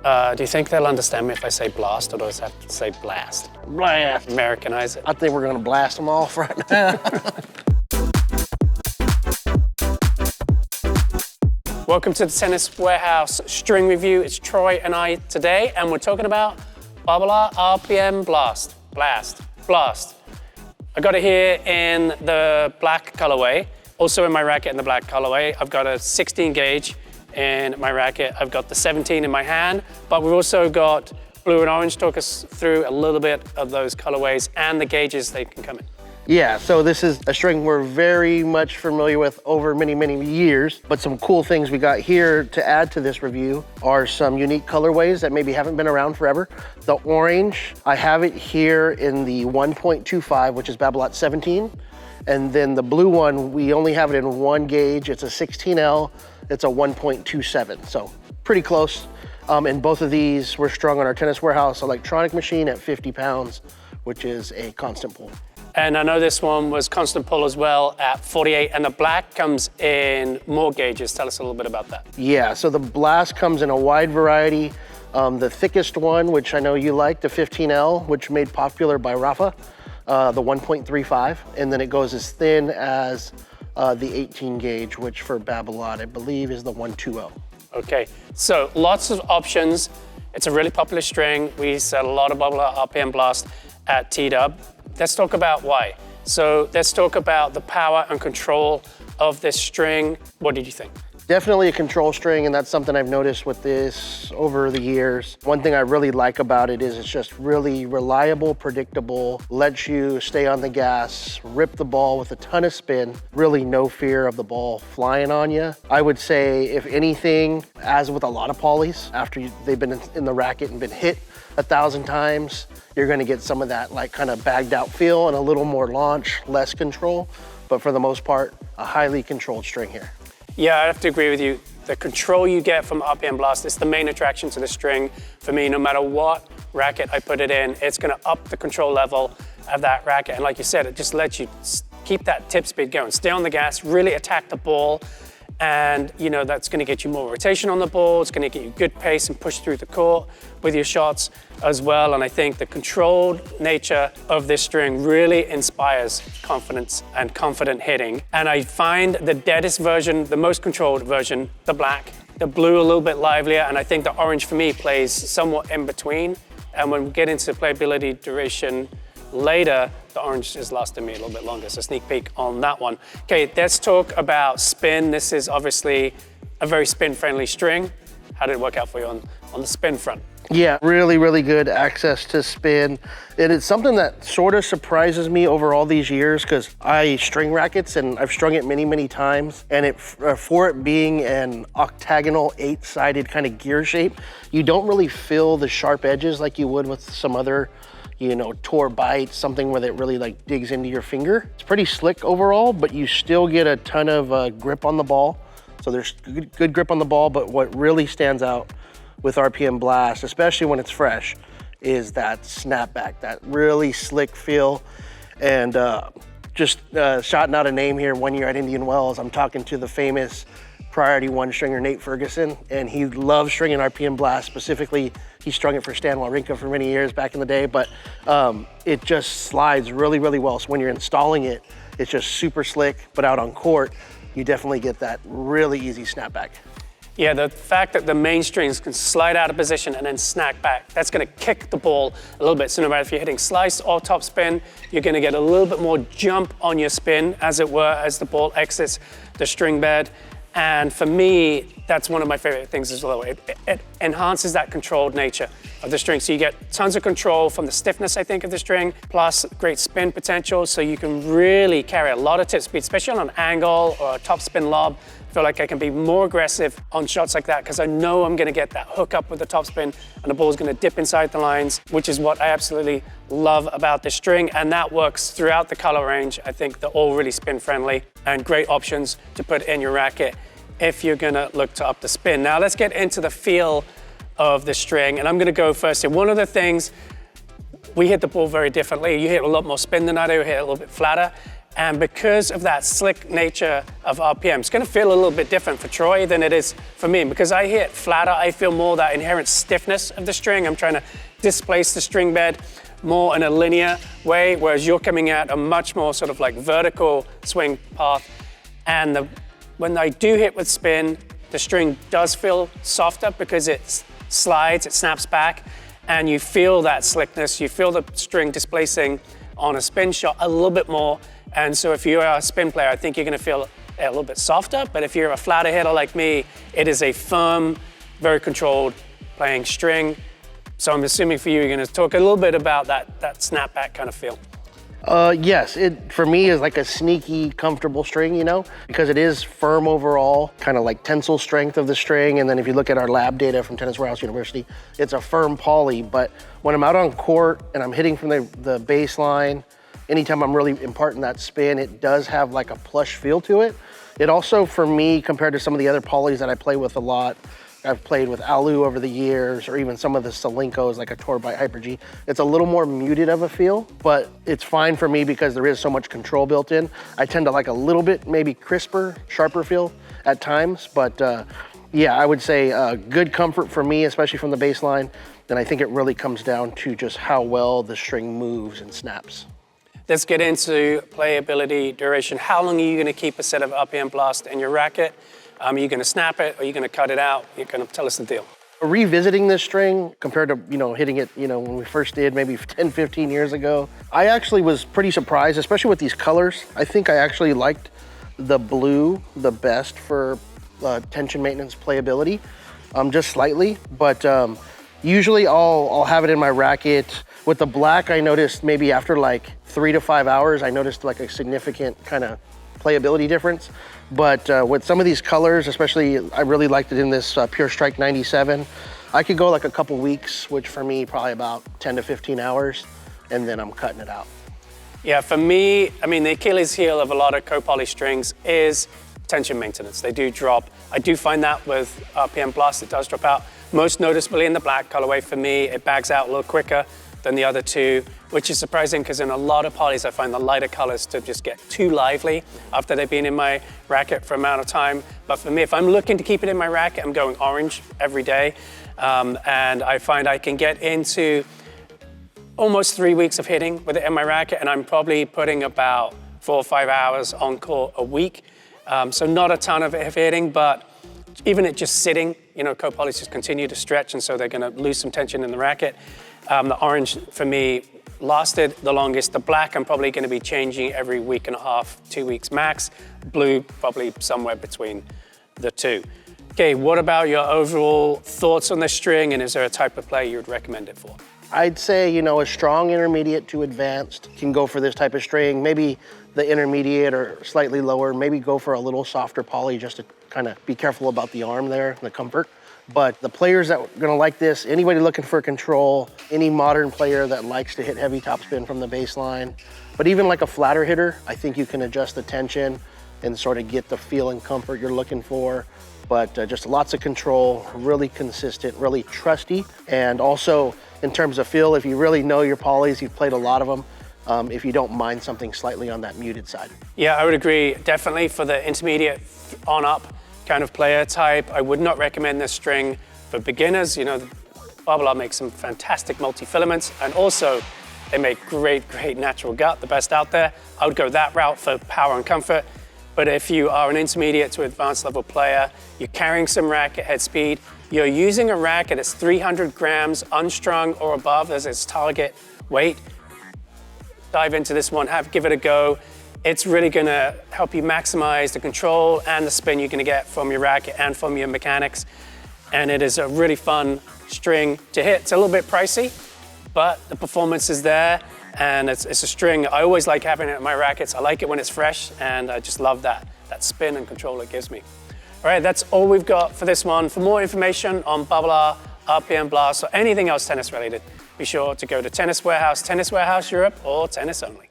Do you think they'll understand me if I say blast, or do I have to say blast? Blast. Americanize it. I think we're gonna blast them off right now. Welcome to the Tennis Warehouse String Review. It's Troy and I today, and we're talking about Babolat RPM Blast. Blast. I got it here in the black colorway, also in my racket in the black colorway. I've got a 16 gauge in my racket. I've got the 17 in my hand, but we've also got blue and orange. Talk us through a little bit of those colorways and the gauges they can come in. Yeah, so this is a string we're very much familiar with over many, many years, but some cool things we got here to add to this review are some unique colorways that maybe haven't been around forever. The orange, I have it here in the 1.25, which is Babolat 17. And then the blue one, we only have it in one gauge. It's a 16L, it's a 1.27, so pretty close. And both of these were strung on our Tennis Warehouse electronic machine at 50 pounds, which is a constant pull. And I know this one was constant pull as well at 48, and the black comes in more gauges. Tell us a little bit about that. Yeah, so the Blast comes in a wide variety. The thickest one, which I know you like, the 15L, which made popular by Rafa, the 1.35, and then it goes as thin as the 18 gauge, which for Babolat, I believe is the 120. Okay, so lots of options. It's a really popular string. We sell a lot of Babolat RPM Blast at T-Dub. Let's talk about why. So let's talk about the power and control of this string. What did you think? Definitely a control string, and that's something I've noticed with this over the years. One thing I really like about it is it's just really reliable, predictable, lets you stay on the gas, rip the ball with a ton of spin, really no fear of the ball flying on you. I would say, if anything, as with a lot of polys, after they've been in the racket and been hit 1,000 times, you're gonna get some of that like kind of bagged out feel and a little more launch, less control. But for the most part, a highly controlled string here. Yeah, I have to agree with you. The control you get from RPM Blast is the main attraction to the string. For me, no matter what racket I put it in, it's gonna up the control level of that racket. And like you said, it just lets you keep that tip speed going. Stay on the gas, really attack the ball. And you know, that's gonna get you more rotation on the ball. It's gonna get you good pace and push through the court with your shots as well. And I think the controlled nature of this string really inspires confidence and confident hitting. And I find the deadest version, the most controlled version, the black, the blue a little bit livelier, and I think the orange for me plays somewhat in between. And when we get into playability duration later, the orange is lasting me a little bit longer, so sneak peek on that one. Okay, let's talk about spin. This is obviously a very spin-friendly string. How did it work out for you on the spin front? Yeah, really, really good access to spin. And it's something that sort of surprises me over all these years, because I string rackets and I've strung it many, many times. And for it being an octagonal 8-sided kind of gear shape, you don't really feel the sharp edges like you would with some other, you know, tour bite, something where it really like digs into your finger. It's pretty slick overall, but you still get a ton of grip on the ball. So there's good grip on the ball, but what really stands out with RPM Blast, especially when it's fresh, is that snapback, that really slick feel. And just shouting out a name here, one year at Indian Wells, I'm talking to the famous Priority 1 stringer, Nate Ferguson, and he loves stringing RPM Blast. Specifically, he strung it for Stan Wawrinka for many years back in the day, but it just slides really, really well. So when you're installing it, it's just super slick, but out on court, you definitely get that really easy snapback. Yeah, the fact that the main strings can slide out of position and then snap back, that's gonna kick the ball a little bit. So no matter if you're hitting slice or top spin, you're gonna get a little bit more jump on your spin, as it were, as the ball exits the string bed. And for me, that's one of my favorite things as well. It enhances that controlled nature of the string. So you get tons of control from the stiffness, I think, of the string, plus great spin potential. So you can really carry a lot of tip speed, especially on an angle or a top spin lob. I feel like I can be more aggressive on shots like that because I know I'm gonna get that hook up with the topspin and the ball's gonna dip inside the lines, which is what I absolutely love about this string. And that works throughout the color range. I think they're all really spin friendly and great options to put in your racket if you're gonna look to up the spin. Now let's get into the feel of the string, and I'm gonna go first here. One of the things, we hit the ball very differently. You hit a lot more spin than I do, hit it a little bit flatter. And because of that slick nature of RPM, it's gonna feel a little bit different for Troy than it is for me. Because I hit flatter, I feel more that inherent stiffness of the string. I'm trying to displace the string bed more in a linear way, whereas you're coming at a much more sort of like vertical swing path. And when I do hit with spin, the string does feel softer because it slides, it snaps back, and you feel that slickness, you feel the string displacing on a spin shot a little bit more. And so if you're a spin player, I think you're gonna feel a little bit softer, but if you're a flatter hitter like me, it is a firm, very controlled playing string. So I'm assuming for you, you're gonna talk a little bit about that snapback kind of feel. Yes, it for me is like a sneaky, comfortable string, you know, because it is firm overall, kind of like tensile strength of the string. And then if you look at our lab data from Tennis Warehouse University, it's a firm poly. But when I'm out on court and I'm hitting from the baseline, anytime I'm really imparting that spin, it does have like a plush feel to it. It also, for me, compared to some of the other polys that I play with a lot, I've played with Alu over the years, or even some of the Salinkos like a Torbite Hyper G. It's a little more muted of a feel, but it's fine for me because there is so much control built in. I tend to like a little bit maybe crisper, sharper feel at times, but yeah, I would say good comfort for me, especially from the baseline. Then I think it really comes down to just how well the string moves and snaps. Let's get into playability, duration. How long are you gonna keep a set of RPM Blast in your racket? Are you gonna snap it? Are you gonna cut it out? You're gonna tell us the deal. Revisiting this string compared to, hitting it, when we first did maybe 10, 15 years ago, I actually was pretty surprised, especially with these colors. I think I actually liked the blue the best for tension maintenance playability, just slightly. But usually I'll have it in my racket. With the black, I noticed maybe after like 3 to 5 hours, I noticed like a significant kind of playability difference. But with some of these colors, especially, I really liked it in this Pure Strike 97. I could go like a couple weeks, which for me, probably about 10 to 15 hours, and then I'm cutting it out. Yeah, for me, I mean, the Achilles heel of a lot of co-poly strings is tension maintenance. They do drop. I do find that with RPM Blast, it does drop out. Most noticeably in the black colorway for me, it bags out a little quicker than the other two, which is surprising because in a lot of polys, I find the lighter colors to just get too lively after they've been in my racket for an amount of time. But for me, if I'm looking to keep it in my racket, I'm going orange every day. And I find I can get into almost 3 weeks of hitting with it in my racket, and I'm probably putting about 4 or 5 hours on court a week. So not a ton of hitting, but even it just sitting, co-polys just continue to stretch, and so they're gonna lose some tension in the racket. The orange, for me, lasted the longest. The black, I'm probably gonna be changing every week and a half, 2 weeks max. Blue, probably somewhere between the two. Okay, what about your overall thoughts on this string, and is there a type of play you would recommend it for? I'd say, a strong intermediate to advanced can go for this type of string. Maybe the intermediate or slightly lower, maybe go for a little softer poly just to kind of be careful about the arm there, the comfort. But the players that are gonna like this, anybody looking for control, any modern player that likes to hit heavy topspin from the baseline, but even like a flatter hitter, I think you can adjust the tension and sort of get the feel and comfort you're looking for. But just lots of control, really consistent, really trusty. And also in terms of feel, if you really know your polys, you've played a lot of them, if you don't mind something slightly on that muted side. Yeah, I would agree. Definitely for the intermediate on up kind of player type, I would not recommend this string for beginners. Babolat makes some fantastic multi-filaments, and also they make great natural gut, the best out there. I would go that route for power and comfort. But if you are an intermediate to advanced level player, you're carrying some racket head speed, you're using a racket that's 300 grams unstrung or above as its target weight, dive into this one, give it a go. It's really gonna help you maximize the control and the spin you're gonna get from your racket and from your mechanics. And it is a really fun string to hit. It's a little bit pricey, but the performance is there. And it's a string, I always like having it in my rackets. I like it when it's fresh, and I just love that spin and control it gives me. All right, that's all we've got for this one. For more information on Babolat RPM Blast, or anything else tennis related, be sure to go to Tennis Warehouse, Tennis Warehouse Europe, or Tennis Only.